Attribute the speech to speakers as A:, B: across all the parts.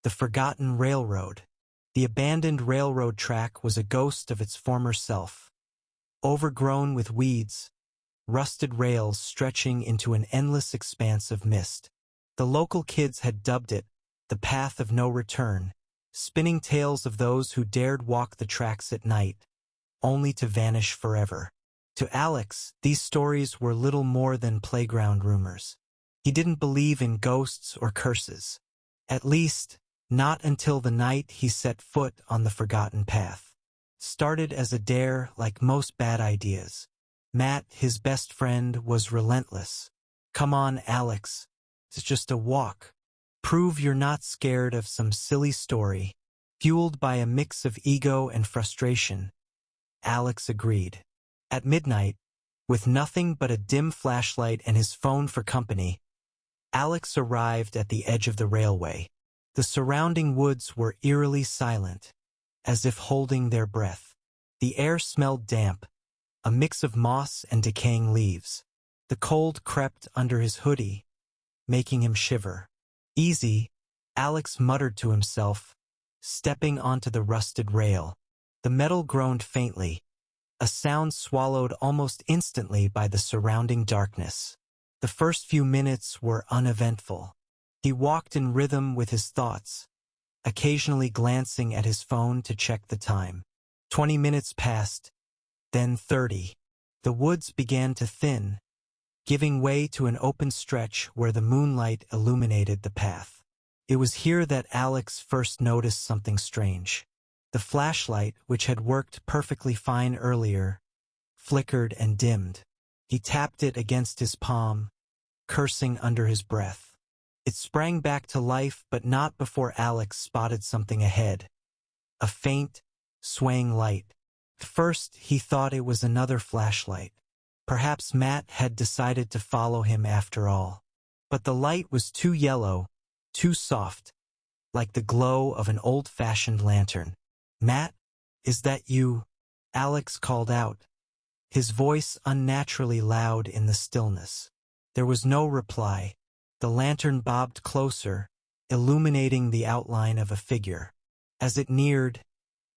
A: The forgotten railroad. The abandoned railroad track was a ghost of its former self. Overgrown with weeds, rusted rails stretching into an endless expanse of mist. The local kids had dubbed it the path of no return, spinning tales of those who dared walk the tracks at night, only to vanish forever. To Alex, these stories were little more than playground rumors. He didn't believe in ghosts or curses. At least, not until the night he set foot on the forgotten path. Started as a dare like most bad ideas. Matt, his best friend, was relentless. "Come on, Alex. It's just a walk. Prove you're not scared of some silly story." Fueled by a mix of ego and frustration, Alex agreed. At midnight, with nothing but a dim flashlight and his phone for company, Alex arrived at the edge of the railway. The surrounding woods were eerily silent, as if holding their breath. The air smelled damp, a mix of moss and decaying leaves. The cold crept under his hoodie, making him shiver. "Easy," Alex muttered to himself, stepping onto the rusted rail. The metal groaned faintly, a sound swallowed almost instantly by the surrounding darkness. The first few minutes were uneventful. He walked in rhythm with his thoughts, occasionally glancing at his phone to check the time. 20 minutes passed, then 30. The woods began to thin, giving way to an open stretch where the moonlight illuminated the path. It was here that Alex first noticed something strange. The flashlight, which had worked perfectly fine earlier, flickered and dimmed. He tapped it against his palm, cursing under his breath. It sprang back to life, but not before Alex spotted something ahead. A faint, swaying light. At first, he thought it was another flashlight. Perhaps Matt had decided to follow him after all. But the light was too yellow, too soft, like the glow of an old-fashioned lantern. "Matt, is that you?" Alex called out, his voice unnaturally loud in the stillness. There was no reply. The lantern bobbed closer, illuminating the outline of a figure. As it neared,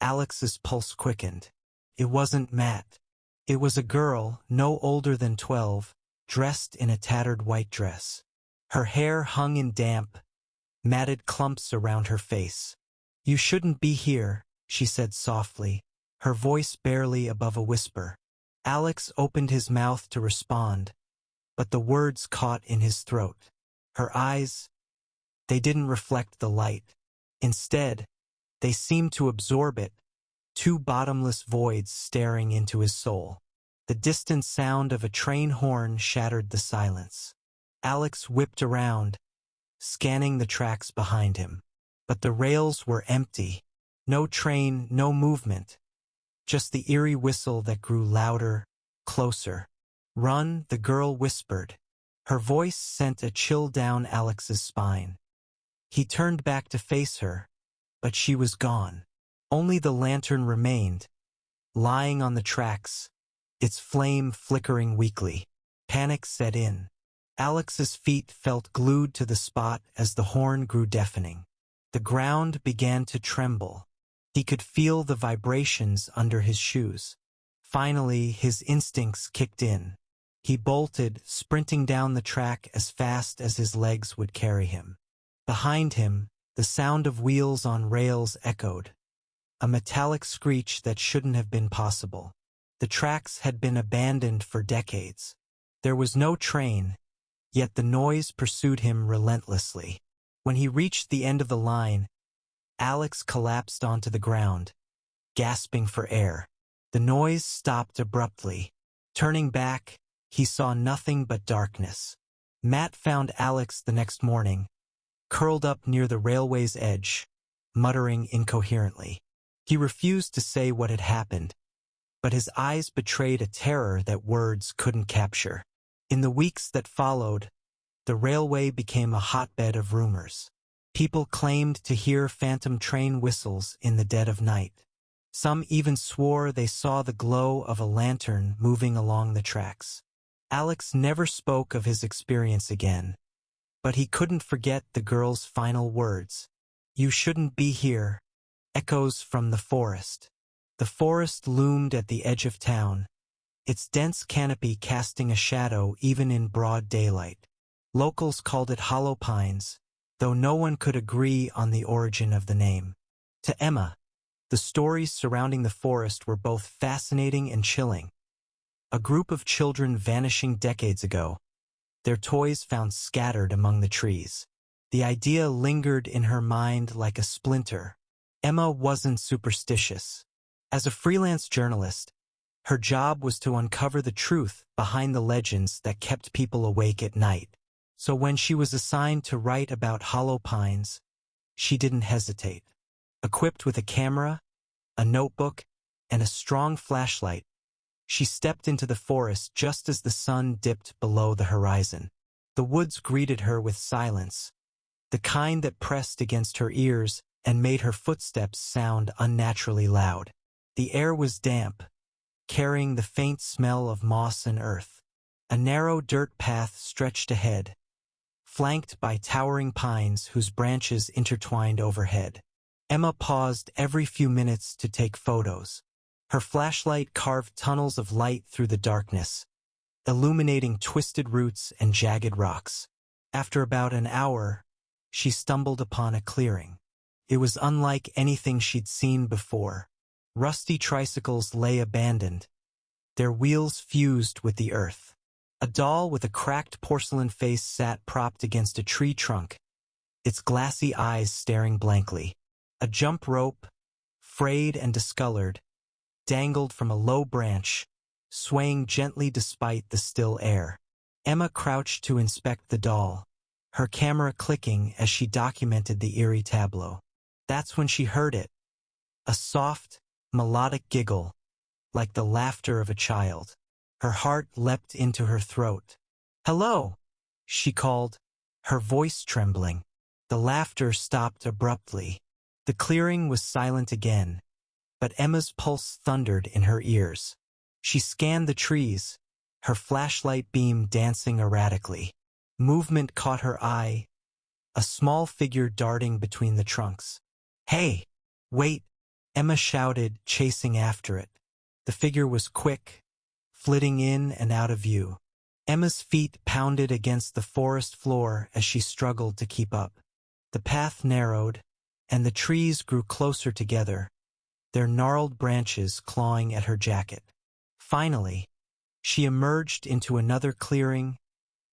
A: Alex's pulse quickened. It wasn't Matt. It was a girl, no older than 12, dressed in a tattered white dress. Her hair hung in damp, matted clumps around her face. "You shouldn't be here," she said softly, her voice barely above a whisper. Alex opened his mouth to respond, but the words caught in his throat. Her eyes, they didn't reflect the light. Instead, they seemed to absorb it, two bottomless voids staring into his soul. The distant sound of a train horn shattered the silence. Alex whipped around, scanning the tracks behind him. But the rails were empty. No train, no movement. Just the eerie whistle that grew louder, closer. "Run," the girl whispered. Her voice sent a chill down Alex's spine. He turned back to face her, but she was gone. Only the lantern remained, lying on the tracks, its flame flickering weakly. Panic set in. Alex's feet felt glued to the spot as the horn grew deafening. The ground began to tremble. He could feel the vibrations under his shoes. Finally, his instincts kicked in. He bolted, sprinting down the track as fast as his legs would carry him. Behind him, the sound of wheels on rails echoed, a metallic screech that shouldn't have been possible. The tracks had been abandoned for decades. There was no train, yet the noise pursued him relentlessly. When he reached the end of the line, Alex collapsed onto the ground, gasping for air. The noise stopped abruptly. Turning back, he saw nothing but darkness. Matt found Alex the next morning, curled up near the railway's edge, muttering incoherently. He refused to say what had happened, but his eyes betrayed a terror that words couldn't capture. In the weeks that followed, the railway became a hotbed of rumors. People claimed to hear phantom train whistles in the dead of night. Some even swore they saw the glow of a lantern moving along the tracks. Alex never spoke of his experience again, but he couldn't forget the girl's final words. "You shouldn't be here," echoes from the forest. The forest loomed at the edge of town, its dense canopy casting a shadow even in broad daylight. Locals called it Hollow Pines, though no one could agree on the origin of the name. To Emma, the stories surrounding the forest were both fascinating and chilling. A group of children vanishing decades ago, their toys found scattered among the trees. The idea lingered in her mind like a splinter. Emma wasn't superstitious. As a freelance journalist, her job was to uncover the truth behind the legends that kept people awake at night. So when she was assigned to write about Hollow Pines, she didn't hesitate. Equipped with a camera, a notebook, and a strong flashlight, she stepped into the forest just as the sun dipped below the horizon. The woods greeted her with silence, the kind that pressed against her ears and made her footsteps sound unnaturally loud. The air was damp, carrying the faint smell of moss and earth. A narrow dirt path stretched ahead, flanked by towering pines whose branches intertwined overhead. Emma paused every few minutes to take photos. Her flashlight carved tunnels of light through the darkness, illuminating twisted roots and jagged rocks. After about an hour, she stumbled upon a clearing. It was unlike anything she'd seen before. Rusty tricycles lay abandoned, their wheels fused with the earth. A doll with a cracked porcelain face sat propped against a tree trunk, its glassy eyes staring blankly. A jump rope, frayed and discolored, dangled from a low branch, swaying gently despite the still air. Emma crouched to inspect the doll, her camera clicking as she documented the eerie tableau. That's when she heard it. A soft, melodic giggle, like the laughter of a child. Her heart leapt into her throat. "Hello," she called, her voice trembling. The laughter stopped abruptly. The clearing was silent again, but Emma's pulse thundered in her ears. She scanned the trees, her flashlight beam dancing erratically. Movement caught her eye, a small figure darting between the trunks. "Hey, wait!" Emma shouted, chasing after it. The figure was quick, flitting in and out of view. Emma's feet pounded against the forest floor as she struggled to keep up. The path narrowed, and the trees grew closer together, their gnarled branches clawing at her jacket. Finally, she emerged into another clearing,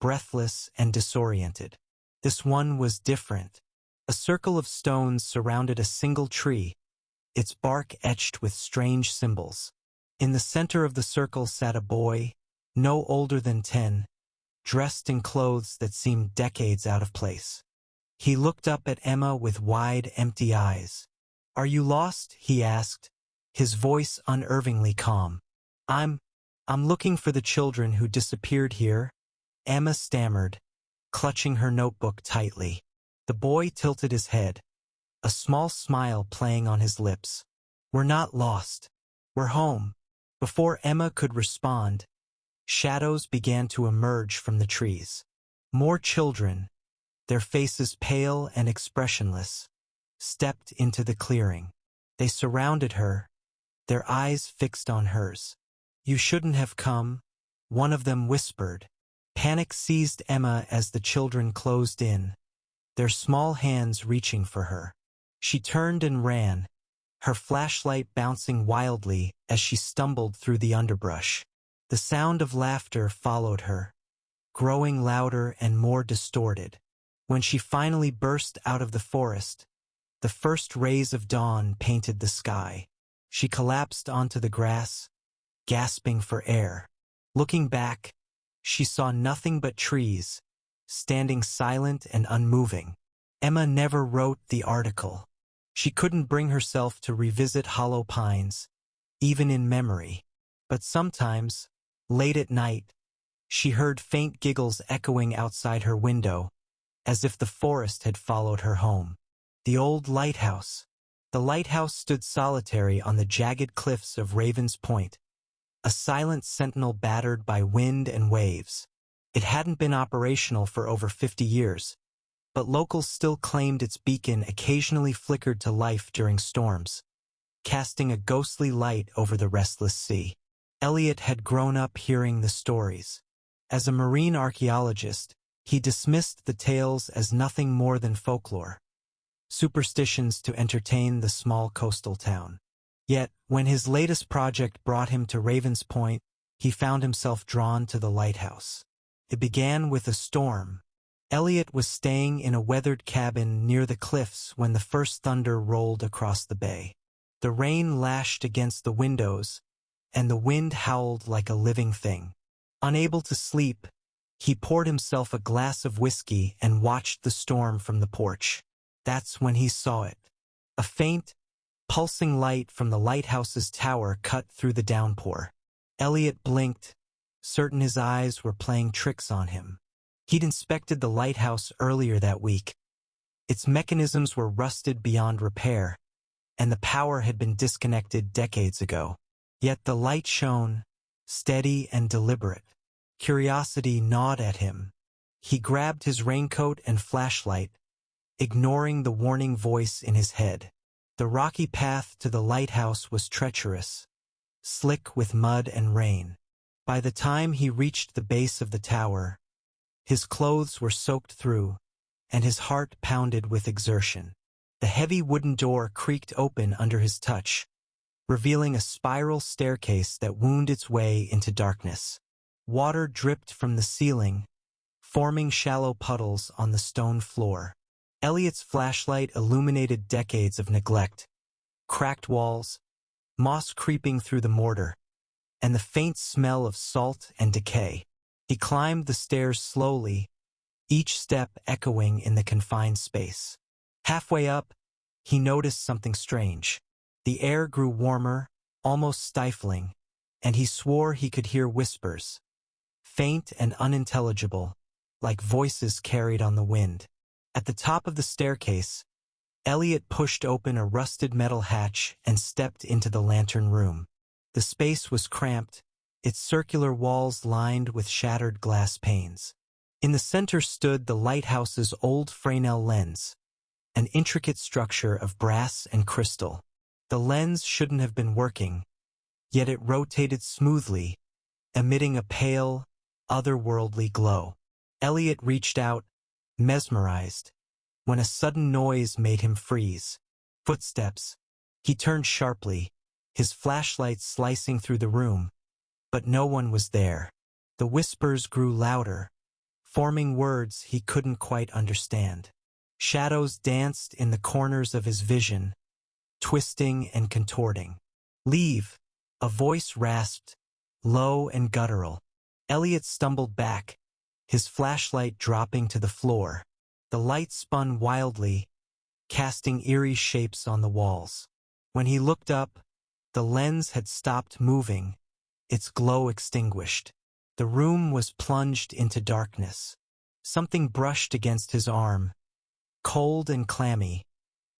A: breathless and disoriented. This one was different. A circle of stones surrounded a single tree, its bark etched with strange symbols. In the center of the circle sat a boy, no older than 10, dressed in clothes that seemed decades out of place. He looked up at Emma with wide, empty eyes. "Are you lost?" he asked, his voice unervingly calm. I'm looking for the children who disappeared here," Emma stammered, clutching her notebook tightly. The boy tilted his head, a small smile playing on his lips. "We're not lost. We're home." Before Emma could respond, shadows began to emerge from the trees. More children, their faces pale and expressionless, stepped into the clearing. They surrounded her, their eyes fixed on hers. "You shouldn't have come," one of them whispered. Panic seized Emma as the children closed in, their small hands reaching for her. She turned and ran, her flashlight bouncing wildly as she stumbled through the underbrush. The sound of laughter followed her, growing louder and more distorted. When she finally burst out of the forest, the first rays of dawn painted the sky. She collapsed onto the grass, gasping for air. Looking back, she saw nothing but trees, standing silent and unmoving. Emma never wrote the article. She couldn't bring herself to revisit Hollow Pines, even in memory. But sometimes, late at night, she heard faint giggles echoing outside her window, as if the forest had followed her home. The old lighthouse. The lighthouse stood solitary on the jagged cliffs of Raven's Point, a silent sentinel battered by wind and waves. It hadn't been operational for over 50 years, but locals still claimed its beacon occasionally flickered to life during storms, casting a ghostly light over the restless sea. Elliot had grown up hearing the stories. As a marine archaeologist, he dismissed the tales as nothing more than folklore, superstitions to entertain the small coastal town. Yet, when his latest project brought him to Ravens Point, he found himself drawn to the lighthouse. It began with a storm. Elliot was staying in a weathered cabin near the cliffs when the first thunder rolled across the bay. The rain lashed against the windows, and the wind howled like a living thing. Unable to sleep, he poured himself a glass of whiskey and watched the storm from the porch. That's when he saw it. A faint, pulsing light from the lighthouse's tower cut through the downpour. Elliot blinked, certain his eyes were playing tricks on him. He'd inspected the lighthouse earlier that week. Its mechanisms were rusted beyond repair, and the power had been disconnected decades ago. Yet the light shone, steady and deliberate. Curiosity gnawed at him. He grabbed his raincoat and flashlight, ignoring the warning voice in his head. The rocky path to the lighthouse was treacherous, slick with mud and rain. By the time he reached the base of the tower, his clothes were soaked through, and his heart pounded with exertion. The heavy wooden door creaked open under his touch, revealing a spiral staircase that wound its way into darkness. Water dripped from the ceiling, forming shallow puddles on the stone floor. Elliot's flashlight illuminated decades of neglect, cracked walls, moss creeping through the mortar, and the faint smell of salt and decay. He climbed the stairs slowly, each step echoing in the confined space. Halfway up, he noticed something strange. The air grew warmer, almost stifling, and he swore he could hear whispers, faint and unintelligible, like voices carried on the wind. At the top of the staircase, Elliot pushed open a rusted metal hatch and stepped into the lantern room. The space was cramped, its circular walls lined with shattered glass panes. In the center stood the lighthouse's old Fresnel lens, an intricate structure of brass and crystal. The lens shouldn't have been working, yet it rotated smoothly, emitting a pale, otherworldly glow. Elliot reached out, mesmerized, when a sudden noise made him freeze. Footsteps. He turned sharply, his flashlight slicing through the room, but no one was there. The whispers grew louder, forming words he couldn't quite understand. Shadows danced in the corners of his vision, twisting and contorting. "Leave," a voice rasped, low and guttural. Elliot stumbled back, his flashlight dropping to the floor. The light spun wildly, casting eerie shapes on the walls. When he looked up, the lens had stopped moving, its glow extinguished. The room was plunged into darkness. Something brushed against his arm, cold and clammy,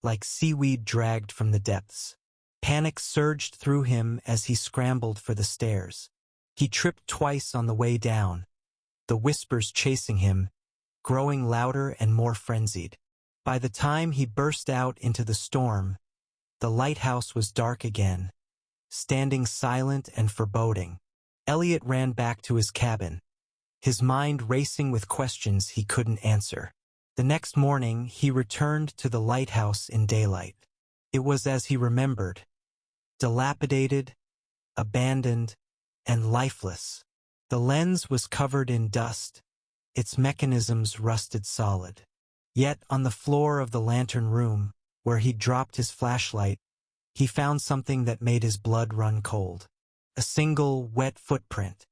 A: like seaweed dragged from the depths. Panic surged through him as he scrambled for the stairs. He tripped twice on the way down, the whispers chasing him, growing louder and more frenzied. By the time he burst out into the storm, the lighthouse was dark again, standing silent and foreboding. Elliot ran back to his cabin, his mind racing with questions he couldn't answer. The next morning, he returned to the lighthouse in daylight. It was as he remembered, dilapidated, abandoned, and lifeless. The lens was covered in dust, its mechanisms rusted solid. Yet on the floor of the lantern room, where he'd dropped his flashlight, he found something that made his blood run cold. A single, wet footprint.